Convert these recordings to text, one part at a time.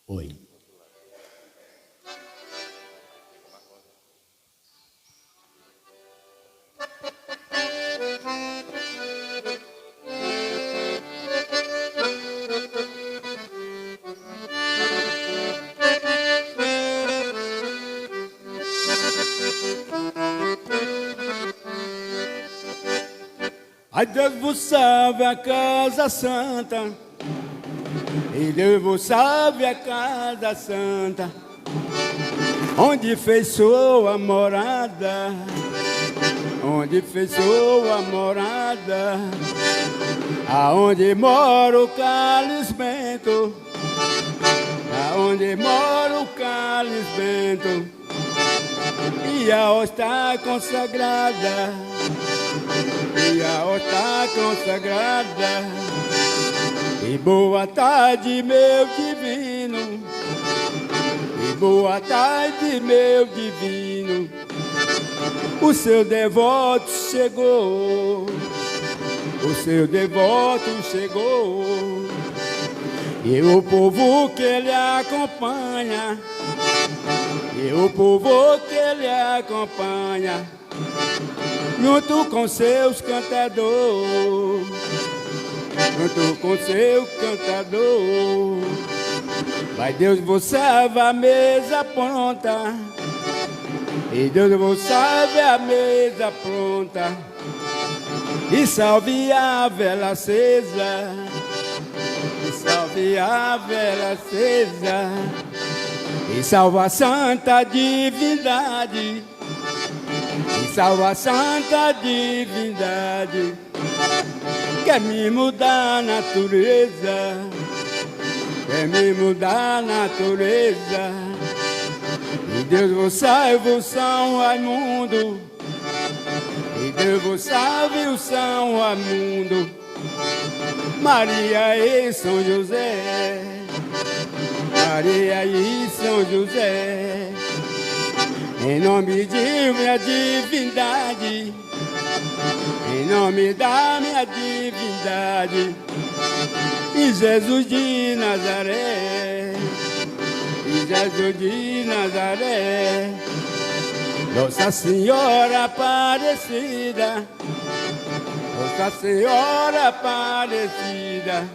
Oi. Ai, Deus vos salve a casa santa, e Deus vos salve a casa santa, onde fez sua morada, onde fez sua morada, aonde mora o cálice bento, aonde mora o cálice bento, e a hóstia consagrada, e a hóstia consagrada. E boa tarde, meu divino, e boa tarde, meu divino. O seu devoto chegou, o seu devoto chegou. E o povo que ele acompanha, e o povo que ele acompanha, junto com seus cantadores, junto com seu cantador. Vai Deus vos salve a mesa pronta, e Deus vos salve a mesa pronta, e salve a vela acesa, e salve a vela acesa, e salva a santa divindade, e salva a santa divindade. Quer me mudar a natureza, quer me mudar a natureza. E Deus vos salve o São Raimundo, e Deus vos salve o São Raimundo. Maria e São José, Maria e São José. Em nome de minha divindade, em nome da minha divindade, e Jesus de Nazaré, e Jesus de Nazaré. Nossa Senhora Aparecida, Nossa Senhora Aparecida,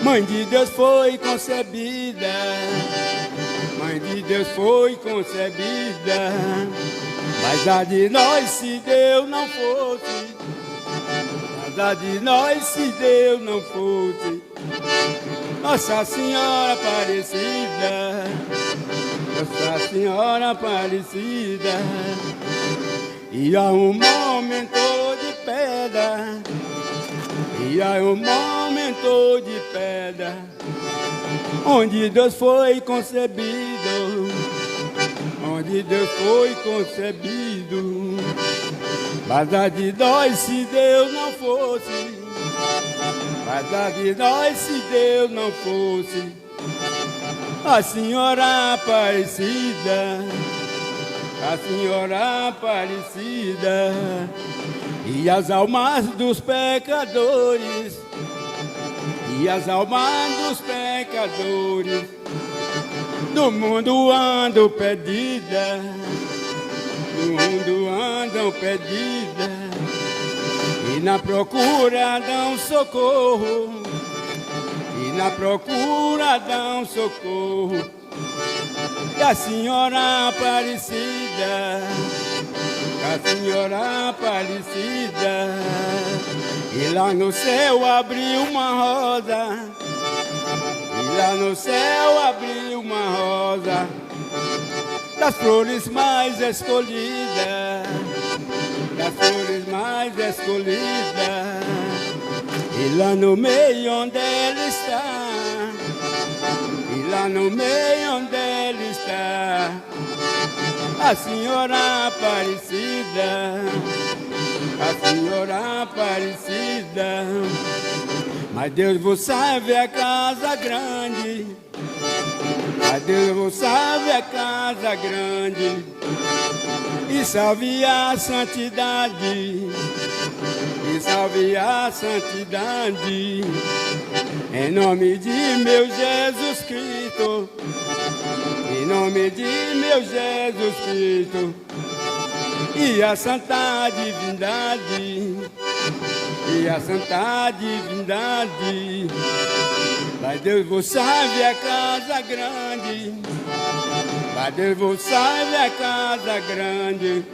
Mãe de Deus foi concebida, Mãe de Deus foi concebida. Mas a de nós se Deus não fosse, mas a de nós se Deus não fosse, Nossa Senhora Aparecida, Nossa Senhora Aparecida. E há um momento de pedra, e há um momento de pedra, onde Deus foi concebido, onde Deus foi concebido. Mas a de nós se Deus não fosse, mas a de nós se Deus não fosse, a Senhora Aparecida, a Senhora Aparecida. E as almas dos pecadores, e as almas dos pecadores do mundo andam perdidas, do mundo andam perdidas, e na procura dão socorro, e na procura dão socorro. E a Senhora Aparecida, a Senhora Aparecida. E lá no céu abriu uma rosa, e lá no céu abriu uma rosa, das flores mais escolhidas, das flores mais escolhidas. E lá no meio onde ela está, e lá no meio onde ela está, a Senhora Aparecida, a Senhora Aparecida. Mas Deus vos salve a casa grande, mas Deus vos salve a casa grande, e salve a santidade, e salve a santidade, em nome de meu Jesus Cristo, em nome de meu Jesus Cristo, e a santa divindade, e a santa divindade. Pai Deus, vos salve a casa grande, Pai Deus, vos salve a casa grande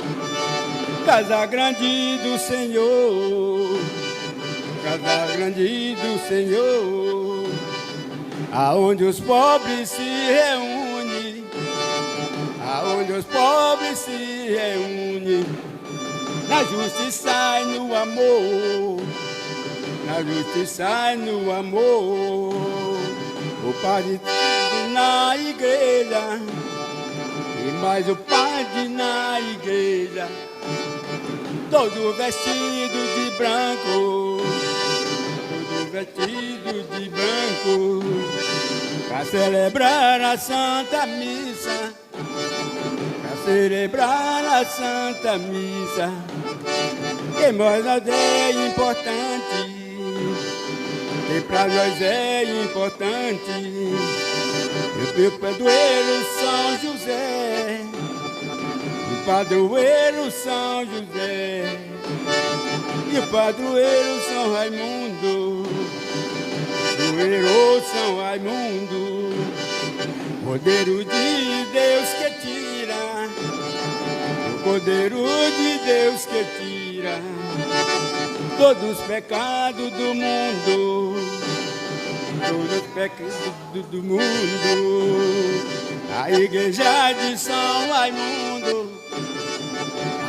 do Senhor, casa grande do Senhor, aonde os pobres se reúnem, aonde os pobres se reúnem, na justiça e no amor, na justiça e no amor. O padre na igreja, e mais o padre na igreja, todo vestido de branco, todo vestido de branco, para celebrar a Santa Missa, para celebrar a Santa Missa, que para nós é importante, que para nós é importante. Eu padroeiro São José, o padroeiro São José, e o padroeiro São Raimundo, padroeiro São Raimundo, Cordeiro de Deus que tira, o Cordeiro de Deus que tira todos os pecados do mundo, todos os pecados do mundo. A igreja de São Raimundo,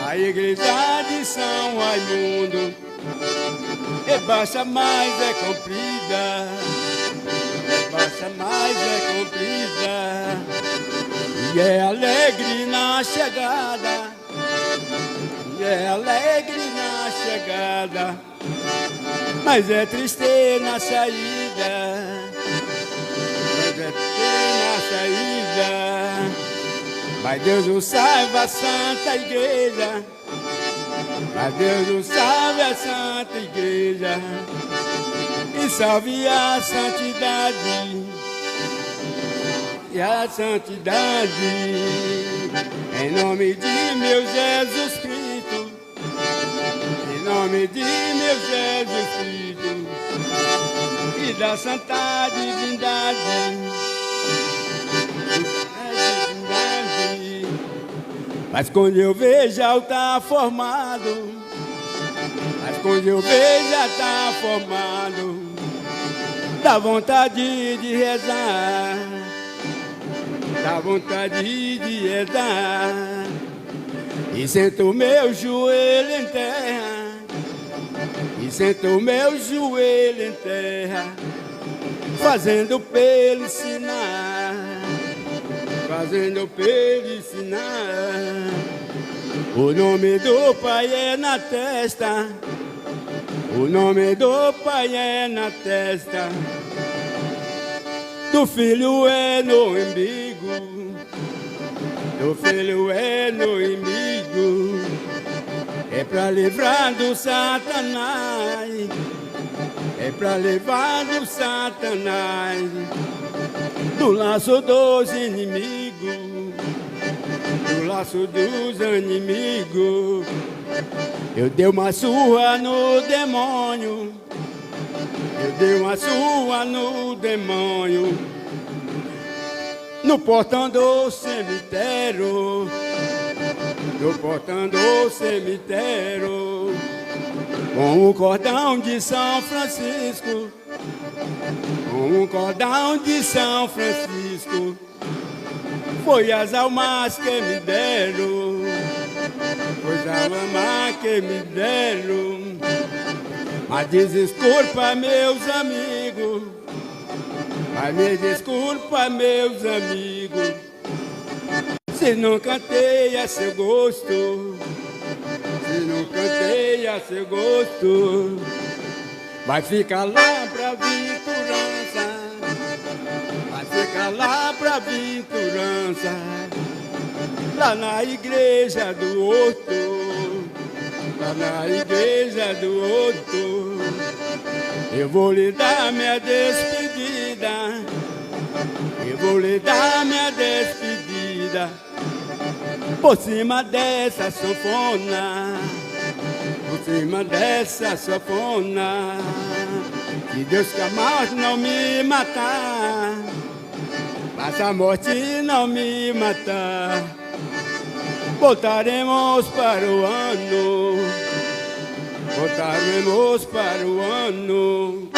a igreja de São Raimundo, é baixa, mas é comprida, é baixa, mas é comprida, e é alegre na chegada, e é alegre na chegada, mas é triste na saída, mas é triste na saída. Mas Deus o salve a Santa Igreja, mas Deus o salve a Santa Igreja, e salve a santidade, e a santidade, em nome de meu Jesus Cristo, em nome de meu Jesus Cristo, e da santa divindade. Mas quando eu vejo altar formado, mas quando eu vejo altar formado, dá vontade de rezar, dá vontade de rezar, e sento o meu joelho em terra, e sento o meu joelho em terra, fazendo pelo ensinar, fazendo pelo ensinar. O nome do Pai é na testa, o nome do Pai é na testa, do Filho é no umbigo, do Filho é no umbigo, é pra livrar do Satanás, é pra livrar do Satanás, do laço dos inimigos, do laço dos inimigos. Eu dei uma surra no demônio, eu dei uma surra no demônio, no portão do cemitério, no portão do cemitério, com o cordão de São Francisco, com o cordão de São Francisco, foi as almas que me deram, foi as almas que me deram. Mas desculpa meus amigos, mas me desculpa meus amigos, se não cantei a seu gosto, se não cantei a seu gosto. Vai ficar lá pra Vinturança, vai ficar lá pra Vinturança, lá na igreja do Horto, lá na igreja do Horto. Eu vou lhe dar minha despedida. Eu vou lhe dar minha despedida. Por cima dessa sanfona, por cima dessa sanfona. Se Deus que a morte não me matar, faça a morte não me matar. Voltaremos para o ano, voltaremos para o ano.